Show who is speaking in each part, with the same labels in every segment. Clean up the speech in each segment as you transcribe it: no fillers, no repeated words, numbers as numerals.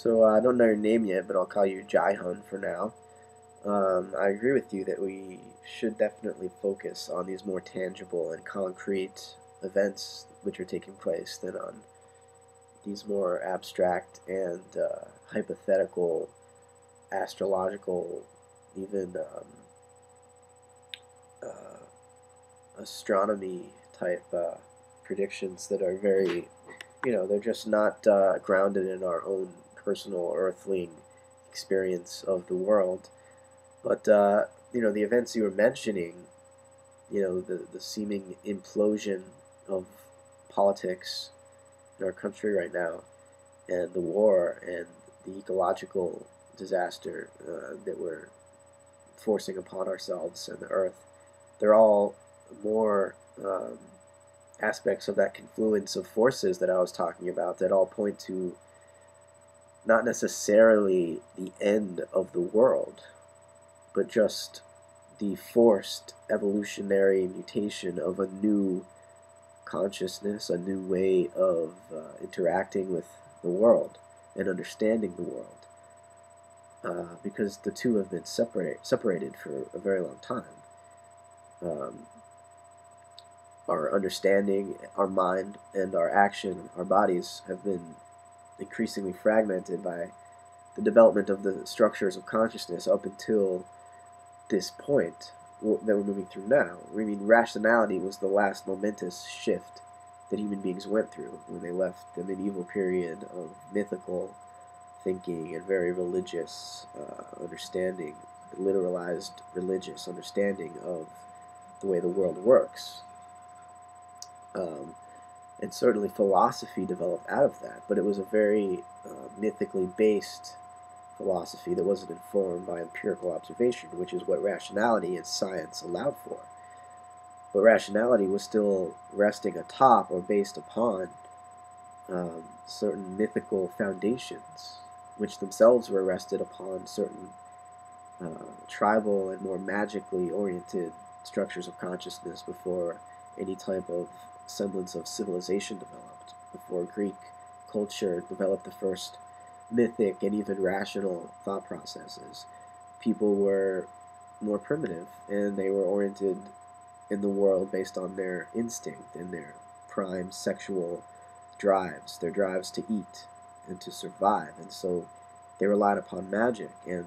Speaker 1: So I don't know your name yet, but I'll call you Jihunn for now. I agree with you that we should definitely focus on these more tangible and concrete events which are taking place than on these more abstract and hypothetical, astrological, even uh, astronomy type predictions that are very, they're just not grounded in our own personal earthling experience of the world. But the events you were mentioning, the seeming implosion of politics in our country right now, and the war and the ecological disaster that we're forcing upon ourselves and the earth, they're all more aspects of that confluence of forces that I was talking about that all point to not necessarily the end of the world, but just the forced evolutionary mutation of a new consciousness, a new way of interacting with the world and understanding the world. Because the two have been separated for a very long time. Um, our understanding, our mind, and our action, our bodies have been increasingly fragmented by the development of the structures of consciousness up until this point that we're moving through now. I mean, rationality was the last momentous shift that human beings went through when they left the medieval period of mythical thinking and very religious understanding, literalized religious understanding of the way the world works. Um, and certainly philosophy developed out of that, but it was a very mythically based philosophy that wasn't informed by empirical observation, which is what rationality and science allowed for. But rationality was still resting atop or based upon certain mythical foundations, which themselves were rested upon certain tribal and more magically oriented structures of consciousness before any type of semblance of civilization developed, before Greek culture developed the first mythic and even rational thought processes. People were more primitive and they were oriented in the world based on their instinct and their prime sexual drives, their drives to eat and to survive. And so they relied upon magic, and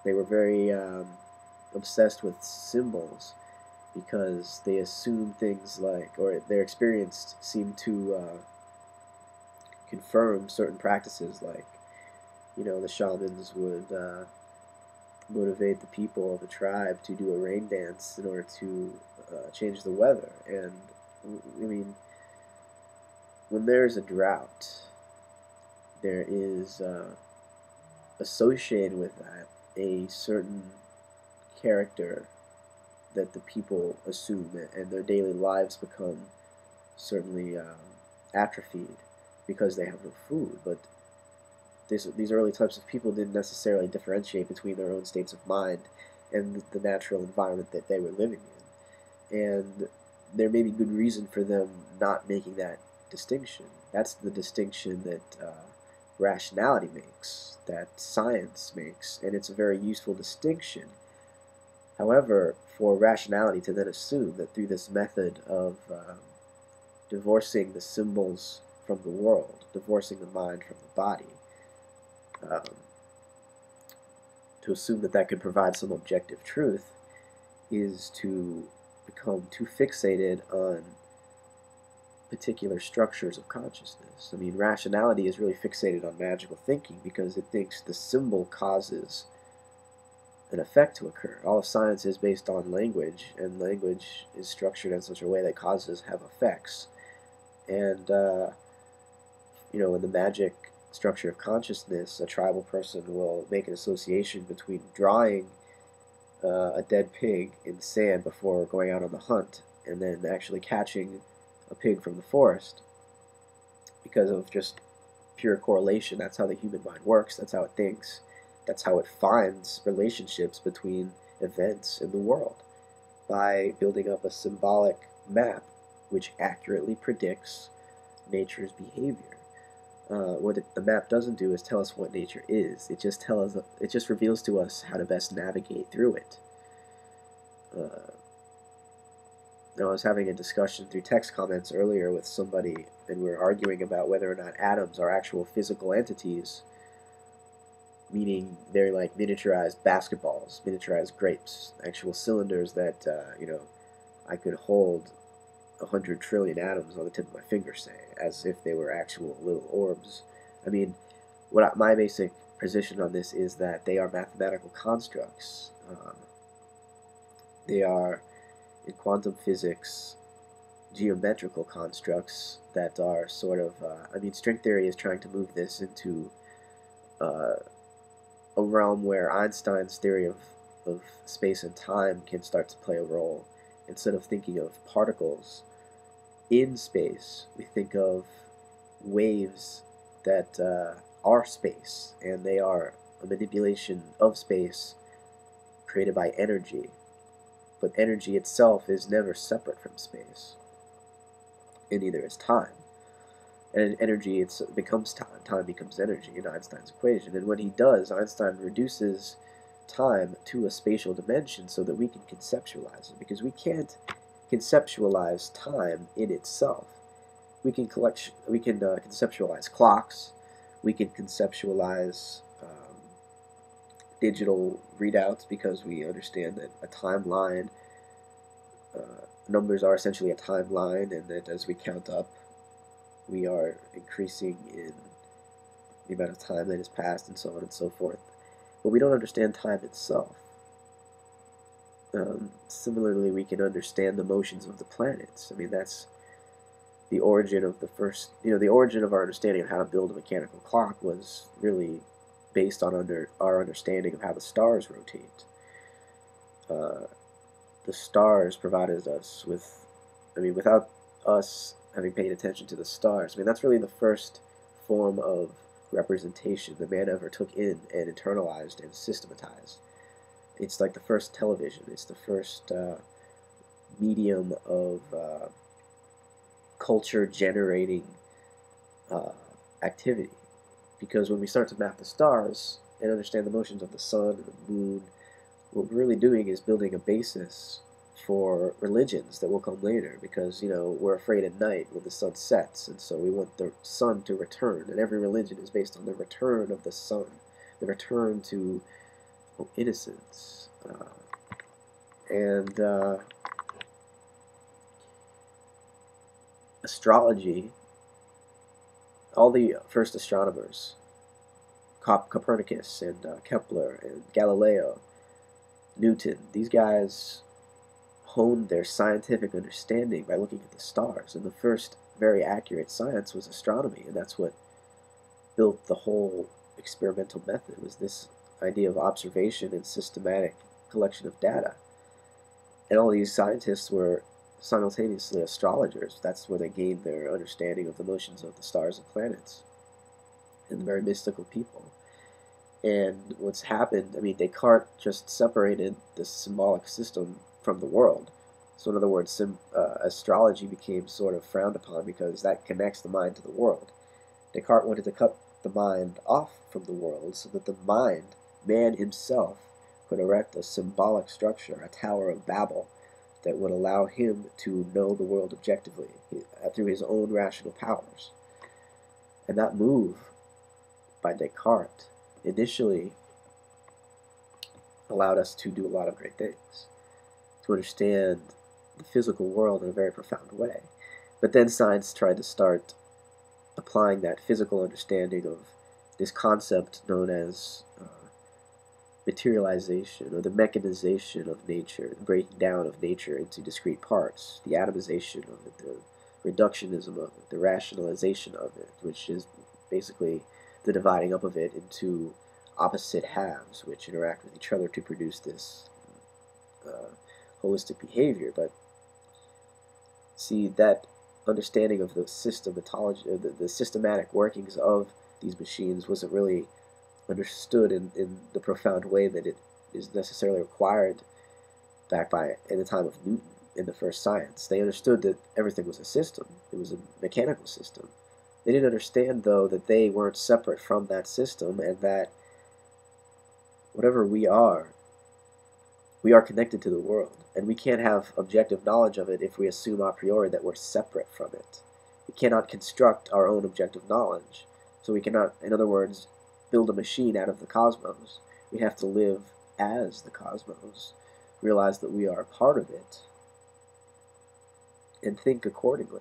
Speaker 1: they were very obsessed with symbols because they assumed things like, or their experience seemed to confirm certain practices like, the shamans would motivate the people of a tribe to do a rain dance in order to change the weather. And I mean, when there's a drought, there is associated with that a certain character that the people assume, and their daily lives become certainly atrophied because they have no food. But these early types of people didn't necessarily differentiate between their own states of mind and the natural environment that they were living in. And there may be good reason for them not making that distinction. That's the distinction that rationality makes, that science makes, and it's a very useful distinction. However, for rationality to then assume that through this method of divorcing the symbols from the world, divorcing the mind from the body, um, to assume that that could provide some objective truth is to become too fixated on particular structures of consciousness. I mean, rationality is really fixated on magical thinking because it thinks the symbol causes an effect to occur. All of science is based on language, and language is structured in such a way that causes have effects. And, in the magic structure of consciousness, a tribal person will make an association between drawing a dead pig in the sand before going out on the hunt and then actually catching a pig from the forest because of just pure correlation. That's how the human mind works. That's how it thinks. That's how it finds relationships between events in the world, by building up a symbolic map which accurately predicts nature's behavior. the map doesn't do is tell us what nature is. It just reveals to us how to best navigate through it. I was having a discussion through text comments earlier with somebody, and we were arguing about whether or not atoms are actual physical entities, meaning they're like miniaturized basketballs, miniaturized grapes, actual cylinders that I could hold 100 trillion atoms on the tip of my finger, say, as if they were actual little orbs. I mean, my basic position on this is that they are mathematical constructs. They are, in quantum physics, geometrical constructs that are sort of, string theory is trying to move this into a realm where Einstein's theory of space and time can start to play a role. Instead of thinking of particles in space, we think of waves that are space, and they are a manipulation of space created by energy. But energy itself is never separate from space, and neither is time. And energy becomes time. Time becomes energy in Einstein's equation. And when he does, Einstein reduces time to a spatial dimension so that we can conceptualize it, because we can't conceptualize time in itself. We can conceptualize clocks. We can conceptualize digital readouts because we understand that a timeline, numbers are essentially a timeline, and that as we count up, we are increasing in the amount of time that has passed, and so on and so forth. But we don't understand time itself. Similarly, we can understand the motions of the planets. I mean, that's the origin of the first, the origin of our understanding of how to build a mechanical clock was really based on our understanding of how the stars rotate. The stars provided us with, without us having paid attention to the stars, that's really the first form of representation that man ever took in and internalized and systematized. It's like the first television. It's the first medium of culture-generating activity. Because when we start to map the stars and understand the motions of the sun and the moon, what we're really doing is building a basis for religions that will come later, because we're afraid at night when the sun sets, and so we want the sun to return, and every religion is based on the return of the sun, the return to innocence, and astrology. All the first astronomers, Copernicus and Kepler and Galileo, Newton, these guys honed their scientific understanding by looking at the stars. And the first very accurate science was astronomy, and that's what built the whole experimental method, was this idea of observation and systematic collection of data. And all these scientists were simultaneously astrologers. That's where they gained their understanding of the motions of the stars and planets, and very mystical people. And what's happened, Descartes just separated the symbolic system from the world. So in other words, astrology became sort of frowned upon because that connects the mind to the world. Descartes wanted to cut the mind off from the world so that the mind, man himself, could erect a symbolic structure, a Tower of Babel, that would allow him to know the world objectively through his own rational powers. And that move by Descartes initially allowed us to do a lot of great things, to understand the physical world in a very profound way. But then science tried to start applying that physical understanding of this concept known as materialization, or the mechanization of nature, the breaking down of nature into discrete parts, the atomization of it, the reductionism of it, the rationalization of it, which is basically the dividing up of it into opposite halves, which interact with each other to produce this holistic behavior. But see, that understanding of the systematology, the systematic workings of these machines wasn't really understood in the profound way that it is necessarily required back in the time of Newton in the first science. They understood that everything was a system. It was a mechanical system. They didn't understand, though, that they weren't separate from that system, and that whatever we are connected to the world, and we can't have objective knowledge of it if we assume a priori that we're separate from it. We cannot construct our own objective knowledge, so we cannot, in other words, build a machine out of the cosmos. We have to live as the cosmos, realize that we are a part of it, and think accordingly.